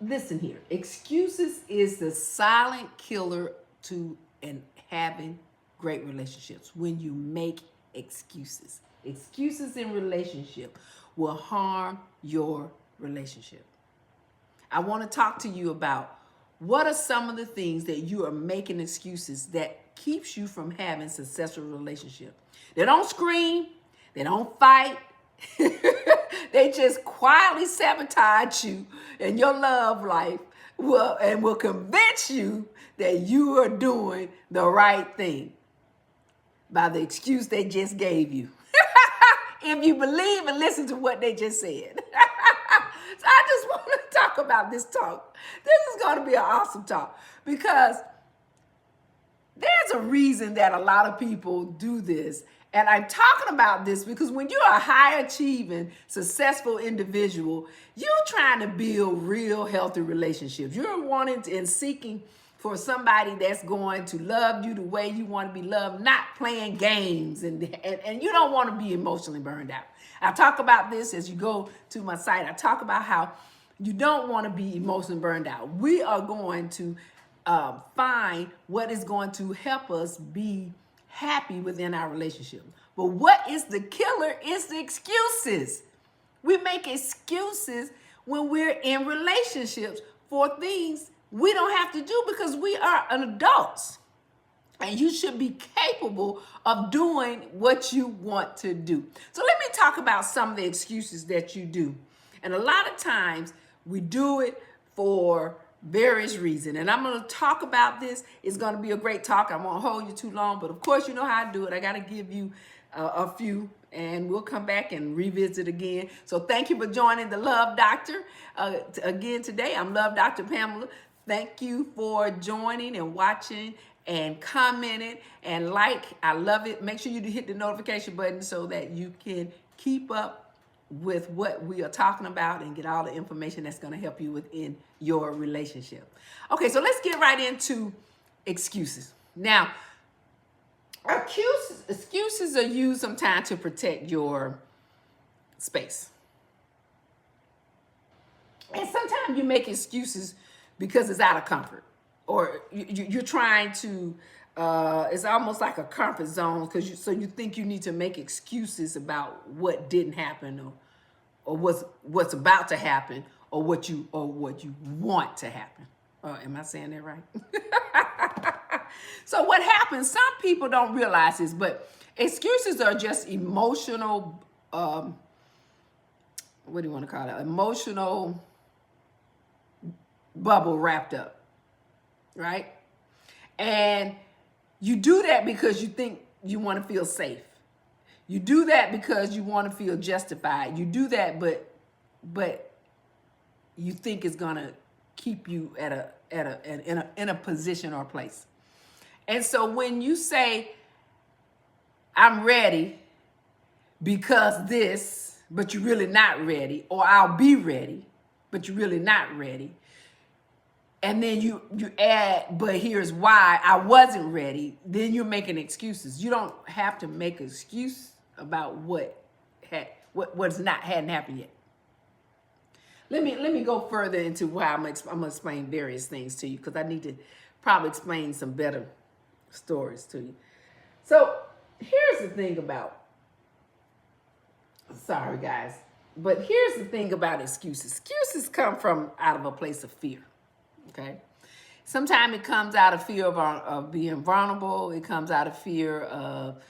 listen here. Excuses is the silent killer to and having great relationships. When you make excuses, excuses in relationship will harm your relationship. I want to talk to you about what are some of the things that you are making excuses that keeps you from having successful relationship. They don't scream, they don't fight. They just quietly sabotage you and your love life will convince you that you are doing the right thing by the excuse they just gave you. If you believe and listen to what they just said. So I just want to talk about this talk. This is going to be an awesome talk because there's a reason that a lot of people do this. And I'm talking about this because when you're a high achieving, successful individual, you're trying to build real healthy relationships. You're wanting and seeking for somebody that's going to love you the way you want to be loved, not playing games, and you don't want to be emotionally burned out. I talk about this as you go to my site. I talk about how you don't want to be emotionally burned out. We are going to find what is going to help us be happy within our relationship. But what is the killer is the excuses. We make excuses when we're in relationships for things we don't have to do because we are an adults. And you should be capable of doing what you want to do. So let me talk about some of the excuses that you do. And a lot of times we do it for various reasons. And I'm going to talk about this. It's going to be a great talk. I won't hold you too long. But of course, you know how I do it. I got to give you a few. And we'll come back and revisit again. So thank you for joining the Love Doctor. Again today, I'm LoveDrPamela. Thank you for joining and watching and commenting and like. I love it. Make sure you hit the notification button so that you can keep up with what we are talking about and get all the information that's going to help you within your relationship. Okay, so let's get right into excuses. Now, excuses are used sometimes to protect your space. And sometimes you make excuses because it's out of comfort, or you're trying to. It's almost like a comfort zone because you think you need to make excuses about what didn't happen, or what's about to happen, or what you want to happen. Am I saying that right? So what happens? Some people don't realize this, but excuses are just emotional. What do you want to call it? Emotional bubble wrapped up, right? And you do that because you think you want to feel safe. You do that because you want to feel justified. You do that, but you think it's gonna keep you in a position or place. And so when you say, "I'm ready because this," but you're really not ready, or "I'll be ready," but you're really not ready. And then you add, "but here's why I wasn't ready," then you're making excuses. You don't have to make an excuse about what hadn't happened yet. Let me go further into why I'm gonna explain various things to you, because I need to probably explain some better stories to you. So here's the thing about, sorry guys, but here's the thing about excuses. Excuses come from out of a place of fear. Okay. Sometimes it comes out of fear of being vulnerable. It comes out of fear of,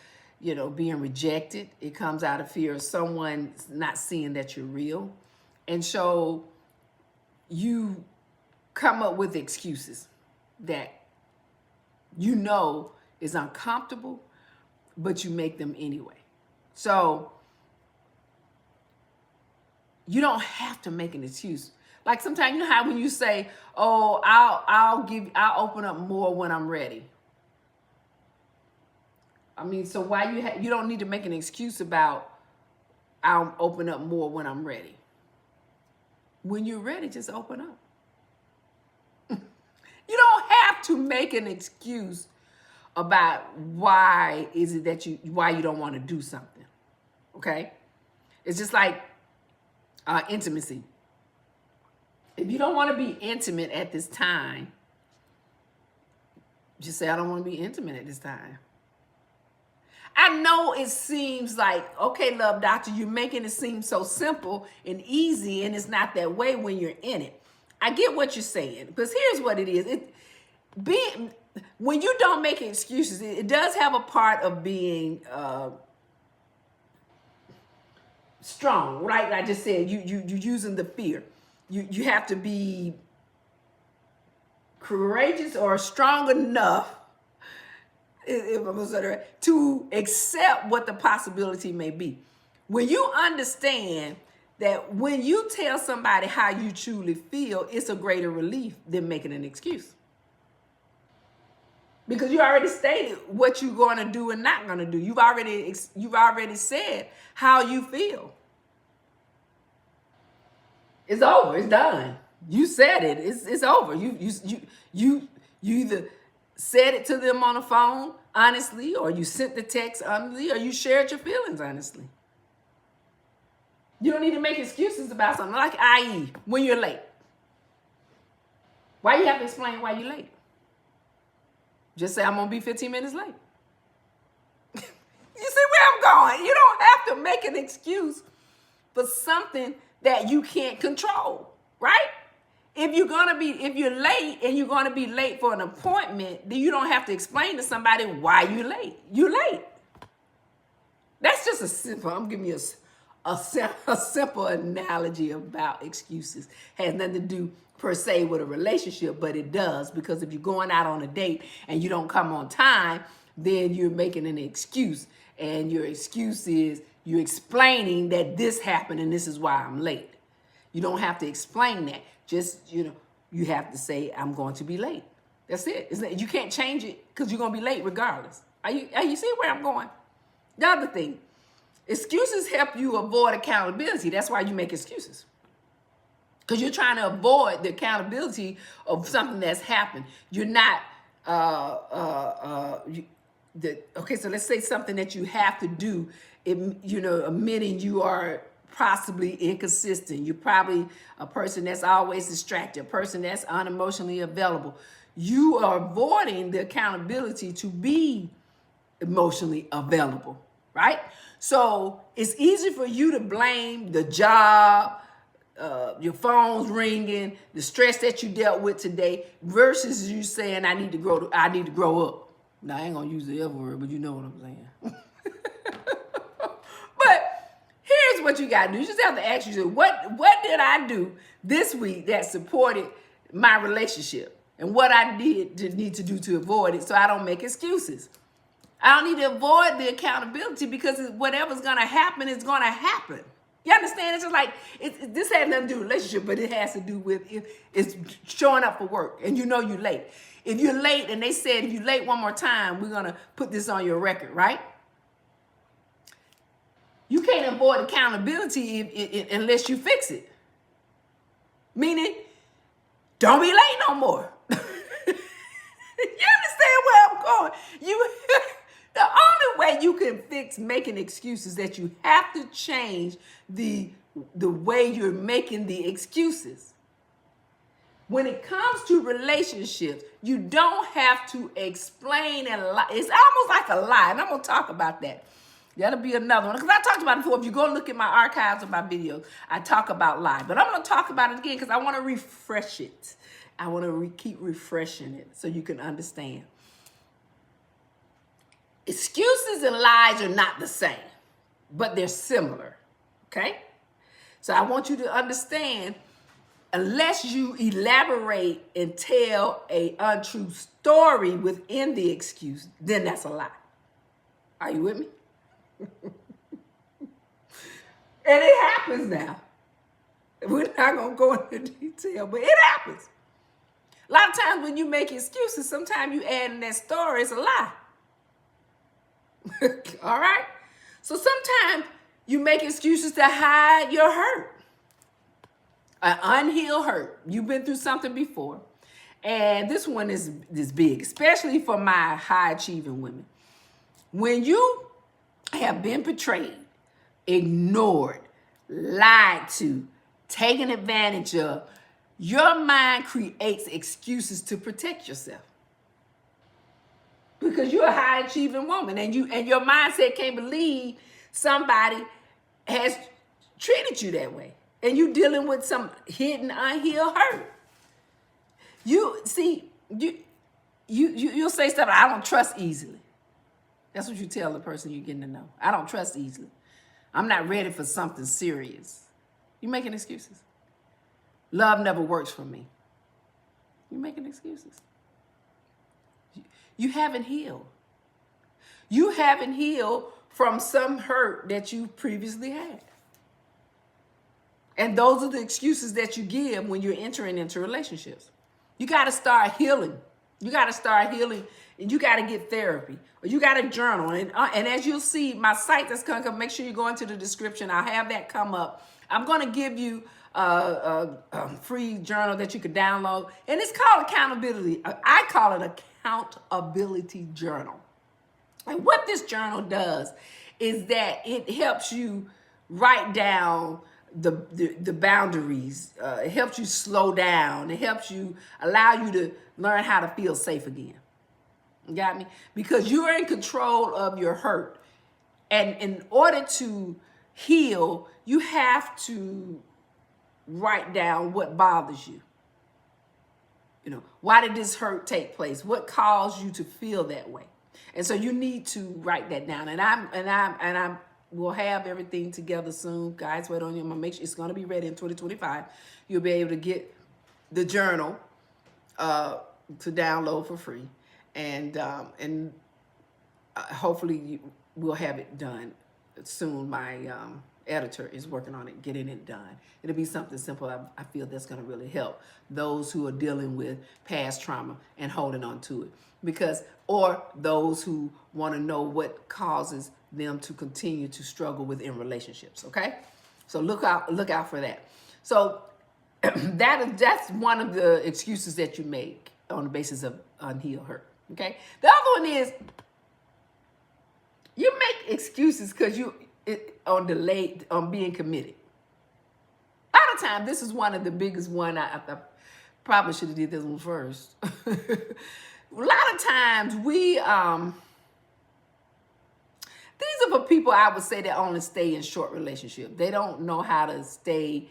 being rejected. It comes out of fear of someone not seeing that you're real. And so you come up with excuses that is uncomfortable, but you make them anyway. So you don't have to make an excuse. Like sometimes, you know how when you say, "Oh, I'll open up more when I'm ready." I mean, so why you don't need to make an excuse about, "I'll open up more when I'm ready." When you're ready, just open up. You don't have to make an excuse about why you don't want to do something. Okay? It's just like intimacy. If you don't want to be intimate at this time, just say, I don't want to be intimate at this time. I know it seems like, okay, love doctor, you're making it seem so simple and easy, and it's not that way when you're in it. I get what you're saying, because here's what it is. When you don't make excuses, it does have a part of being strong, right? Like I just said, you're using the fear. You have to be courageous or strong enough, if I'm gonna say that, to accept what the possibility may be. When you understand that when you tell somebody how you truly feel, it's a greater relief than making an excuse. Because you already stated what you're going to do and not going to do. You've already said how you feel. It's over. It's done. You said it. It's over. You either said it to them on the phone honestly, or you sent the text honestly, or you shared your feelings honestly. You don't need to make excuses about something, like i.e. when you're late. Why you have to explain why you're late? Just say, I'm going to be 15 minutes late. You see where I'm going? You don't have to make an excuse for something that you can't control, right? If you're late and you're going to be late for an appointment, then you don't have to explain to somebody why you're late. You're late. That's just a simple, I'm giving you a simple analogy about excuses. Has nothing to do per se with a relationship, but it does, because if you're going out on a date and you don't come on time, then you're making an excuse, and your excuse is you're explaining that this happened and this is why I'm late. You don't have to explain that. Just, you have to say, I'm going to be late. That's it. You can't change it, because you're going to be late regardless. Are you see where I'm going? The other thing, excuses help you avoid accountability. That's why you make excuses. Because you're trying to avoid the accountability of something that's happened. You're not, okay, so let's say something that you have to do, admitting you are possibly inconsistent. You're probably a person that's always distracted, a person that's unemotionally available. You are avoiding the accountability to be emotionally available, right? So it's easy for you to blame the job, your phone's ringing, the stress that you dealt with today, versus you saying, I need to grow up. Now, I ain't gonna use the F word, but you know what I'm saying. But here's what you gotta do. You just have to ask yourself, what did I do this week that supported my relationship? And what I need to do to avoid it, so I don't make excuses. I don't need to avoid the accountability, because whatever's gonna happen is gonna happen. You understand? It's just like, this has nothing to do with relationship, but it has to do with it's showing up for work and you're late. If you're late and they said, if you're late one more time, we're going to put this on your record, right? You can't avoid accountability unless you fix it. Meaning, don't be late no more. You understand where I'm going? The only way you can fix making excuses is that you have to change the way you're making the excuses. When it comes to relationships, you don't have to explain and lie. It's almost like a lie, and I'm going to talk about that. That'll be another one, because I talked about it before. If you go look at my archives of my videos, I talk about lie. But I'm going to talk about it again because I want to refresh it. I want to keep refreshing it so you can understand. Excuses and lies are not the same, but they're similar, okay? So I want you to understand, unless you elaborate and tell an untrue story within the excuse, then that's a lie. Are you with me? And it happens now. We're not going to go into detail, but it happens. A lot of times when you make excuses, sometimes you add in that story, it's a lie. All right? So sometimes you make excuses to hide your hurt. An unhealed hurt. You've been through something before. And this one is big, especially for my high-achieving women. When you have been betrayed, ignored, lied to, taken advantage of, Your mind creates excuses to protect yourself because you're a high achieving woman, and your mindset can't believe somebody has treated you that way, and you dealing with some hidden, unhealed hurt. You'll say stuff like, I don't trust easily. That's what you tell the person you're getting to know. I don't trust easily. I'm not ready for something serious. You're making excuses. Love never works for me. You're making excuses. You haven't healed. You haven't healed from some hurt that you previously had. And those are the excuses that you give when you're entering into relationships. You got to start healing. You got to start healing, and you got to get therapy, or you got to journal. And as you'll see, my site that's going to come, make sure you go into the description. I'll have that come up. I'm going to give you a free journal that you could download, and it's called accountability. I call it accountability journal. And what this journal does is that it helps you write down the boundaries. It helps you slow down. It helps you allow you to learn how to feel safe again. You got me? Because you're in control of your hurt. And in order to heal, you have to write down what bothers you. You know, why did this hurt take place? What caused you to feel that way? And so you need to write that down. And I will have everything together soon. Guys, wait on you. I'm gonna make sure it's gonna be ready in 2025. You'll be able to get the journal to download for free, and hopefully we'll have it done soon. My editor is working on it, getting it done. It'll be something simple. I feel that's going to really help those who are dealing with past trauma and holding on to it, or those who want to know what causes them to continue to struggle within relationships. Okay, so look out for that. So that's one of the excuses that you make on the basis of unhealed hurt. Okay, the other one is you make excuses because you are delayed on being committed. A lot of times, this is one of the biggest one. I probably should have did this one first. A lot of times these are for people, I would say, that only stay in short relationships. They don't know how to stay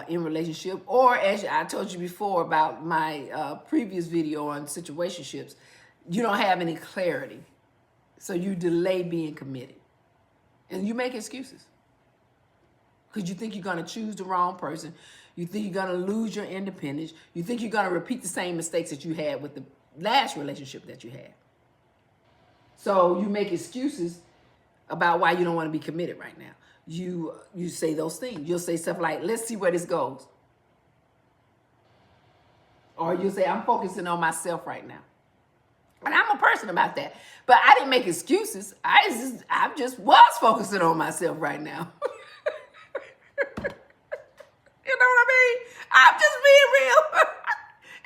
in relationship, or as I told you before about my previous video on situationships, you don't have any clarity. So you delay being committed. And you make excuses. Because you think you're going to choose the wrong person. You think you're going to lose your independence. You think you're going to repeat the same mistakes that you had with the last relationship that you had. So you make excuses about why you don't want to be committed right now. You say those things. You'll say stuff like, let's see where this goes. Or you'll say, I'm focusing on myself right now. And I'm a person about that. But I didn't make excuses. I just was focusing on myself right now. You know what I mean? I'm just being real.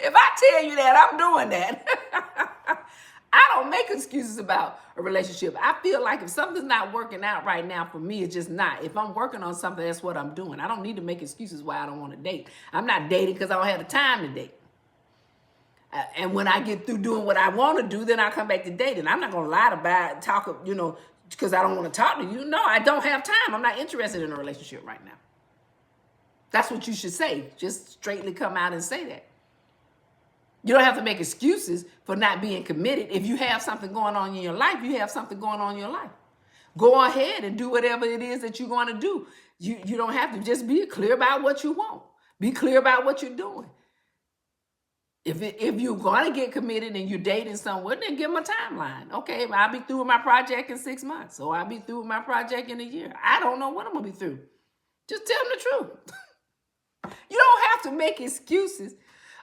If I tell you that, I'm doing that. I don't make excuses about a relationship. I feel like if something's not working out right now for me, it's just not. If I'm working on something, that's what I'm doing. I don't need to make excuses why I don't want to date. I'm not dating because I don't have the time to date. And when I get through doing what I want to do, then I come back to dating. I'm not going to lie about talk, because I don't want to talk to you. No, I don't have time. I'm not interested in a relationship right now. That's what you should say. Just straightly come out and say that. You don't have to make excuses for not being committed. If you have something going on in your life, you have something going on in your life. Go ahead and do whatever it is that you're going to do. You don't have to. Just be clear about what you want. Be clear about what you're doing. If you're going to get committed and you're dating someone, then give them a timeline. Okay, I'll be through with my project in 6 months. Or I'll be through with my project in a year. I don't know when I'm going to be through. Just tell them the truth. You don't have to make excuses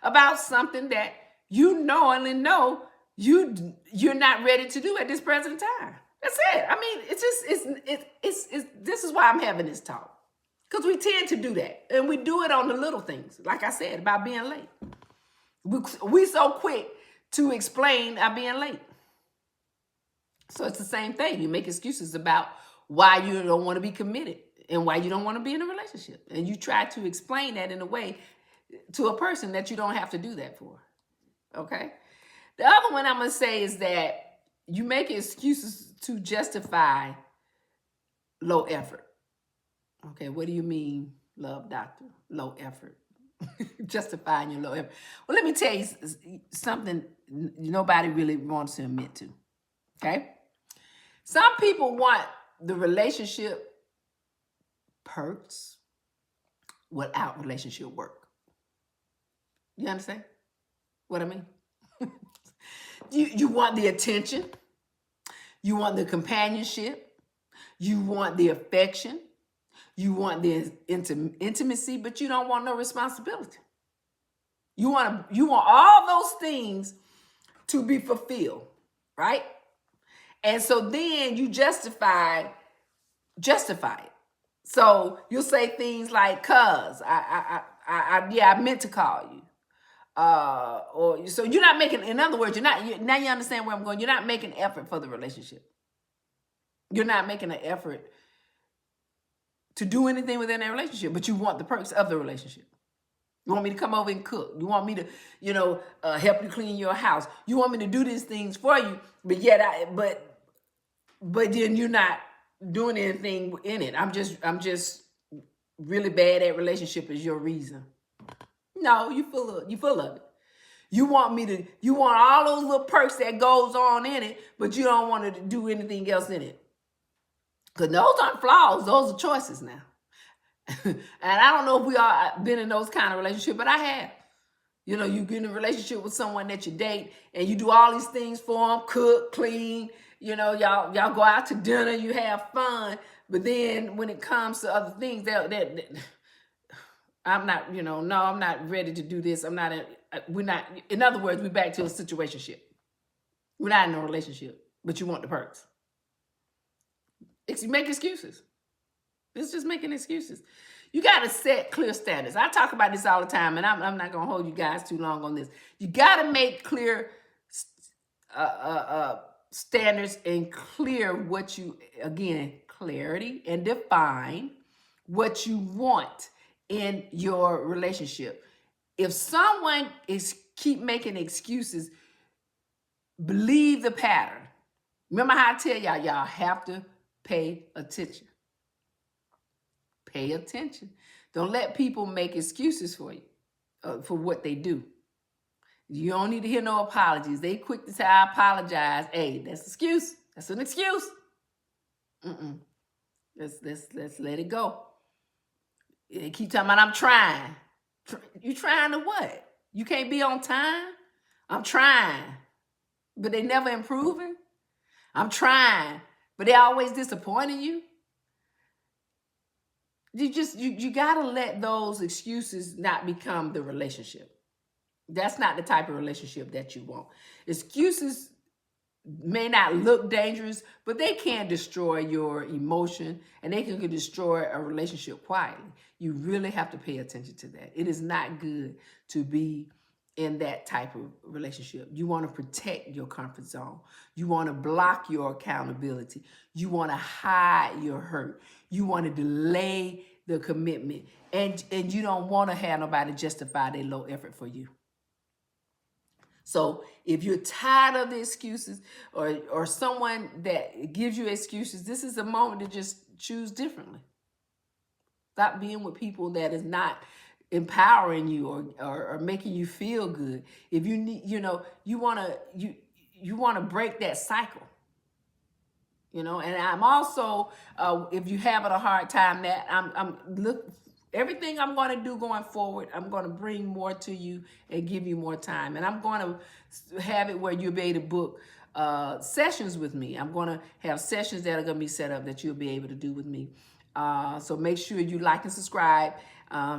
about something that you knowingly know you're not ready to do at this present time. That's it. I mean, this is why I'm having this talk. Because we tend to do that. And we do it on the little things. Like I said, about being late. We so quick to explain our being late. So it's the same thing. You make excuses about why you don't want to be committed and why you don't want to be in a relationship. And you try to explain that in a way to a person that you don't have to do that for. Okay? The other one I'm going to say is that you make excuses to justify low effort. Okay, what do you mean, love doctor? Low effort. Justifying your low effort. Well, let me tell you something nobody really wants to admit to. Okay? Some people want the relationship perks without relationship work. You understand what I mean? You want the attention. You want the companionship. You want the affection. You want the intimacy, but you don't want no responsibility. You want all those things to be fulfilled, right? And so then you justify it. So you'll say things like, "Cuz I meant to call you," or so you're not making. In other words, now you understand where I'm going. You're not making effort for the relationship. You're not making an effort to do anything within that relationship, but you want the perks of the relationship. You want me to come over and cook. You want me to, help you clean your house. You want me to do these things for you, but yet but then you're not doing anything in it. I'm just really bad at relationship is your reason. No, you full of it. You want all those little perks that goes on in it, but you don't want to do anything else in it. Because those aren't flaws, those are choices now. And I don't know if we all been in those kind of relationships, but I have. You get in a relationship with someone that you date and you do all these things for them, cook, clean, y'all go out to dinner, you have fun. But then when it comes to other things, I'm not, no, I'm not ready to do this. In other words, we're back to a situationship. We're not in a relationship, but you want the perks. You make excuses. It's just making excuses. You got to set clear standards. I talk about this all the time, and I'm not going to hold you guys too long on this. You got to make clear standards and clear what you, again, clarity, and define what you want in your relationship. If someone keep making excuses, believe the pattern. Remember how I tell y'all have to pay attention. Pay attention. Don't let people make excuses for you, for what they do. You don't need to hear no apologies. They quick to say, "I apologize." Hey, that's an excuse. That's an excuse. Let's let it go. They keep talking about, "I'm trying." You trying to what? You can't be on time? I'm trying. But they never improving? I'm trying. But they always disappointing you? You gotta let those excuses not become the relationship. That's not the type of relationship that you want. Excuses may not look dangerous, but they can destroy your emotion and they can destroy a relationship quietly. You really have to pay attention to that. It is not good to be in that type of relationship. You want to protect your comfort zone. You want to block your accountability. You want to hide your hurt. You want to delay the commitment. And you don't want to have nobody justify their low effort for you. So if you're tired of the excuses or someone that gives you excuses, this is a moment to just choose differently. Stop being with people that is not empowering you or making you feel good. If you need, you want to break that cycle. And I'm also, if you're having a hard time, that everything I'm going to do going forward, I'm going to bring more to you and give you more time. And I'm going to have it where you'll be able to book sessions with me. I'm going to have sessions that are going to be set up that you'll be able to do with me. So make sure you like and subscribe.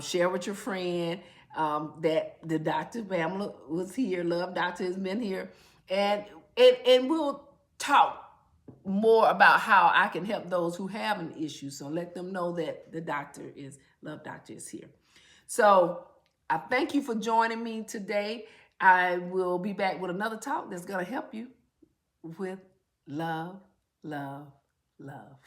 Share with your friend that the Dr. Pamela was here. Love Doctor has been here. And we'll talk more about how I can help those who have an issue. So let them know that the Love Doctor is here. So I thank you for joining me today. I will be back with another talk that's going to help you with love, love, love.